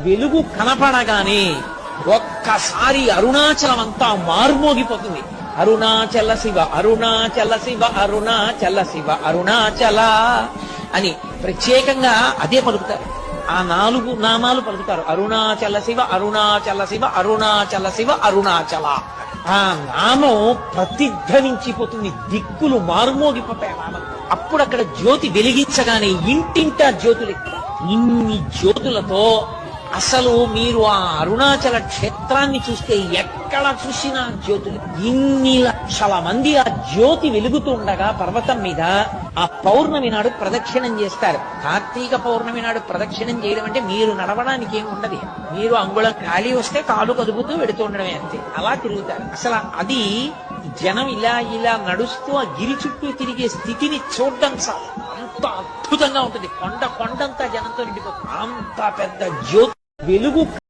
వెలుగు కనపడగానే ఒక్కసారి అరుణాచలం అంతా మార్మోగిపోతుంది. అరుణాచల శివ అరుణాచల శివ అరుణాచల శివ అరుణాచల అని ప్రత్యేకంగా అదే పలుకుతారు. ఆ 4 నామాలు పలుకుతారు. అరుణాచల శివ అరుణాచల శివ అరుణాచల శివ అరుణాచల. ఆ నామం ప్రతిధ్వనించిపోతుంది, దిక్కులు మారుమోగిపోతాయి నామం. అప్పుడు అక్కడ జ్యోతి వెలిగించగానే ఇంటింటా జ్యోతులు, ఇన్ని జ్యోతులతో అసలు మీరు ఆ అరుణాచల క్షేత్రాన్ని చూస్తే ఎక్కడ చూసినా జ్యోతులు. ఇన్ని లక్షల మంది ఆ జ్యోతి వెలుగుతూ ఉండగా పర్వతం మీద ఆ పౌర్ణమి నాడు ప్రదక్షిణం చేస్తారు. కార్తీక పౌర్ణమి నాడు ప్రదక్షిణం చేయడం అంటే మీరు నడవడానికి ఏమి ఉండదు. మీరు అంగుళం ఖాళీ వస్తే కాలు కదుపుతూ వెడుతూ ఉండడమే అంతే. అలా తిరుగుతారు. అసలు అది జనం ఇలా ఇలా నడుస్తూ ఆ గిరి చుట్టూ తిరిగే స్థితిని చూడడం అంత అద్భుతంగా ఉంటుంది. కొండంతా జనంతో నిండిపోతుంది. అంత పెద్ద జ్యోతి వెలుగు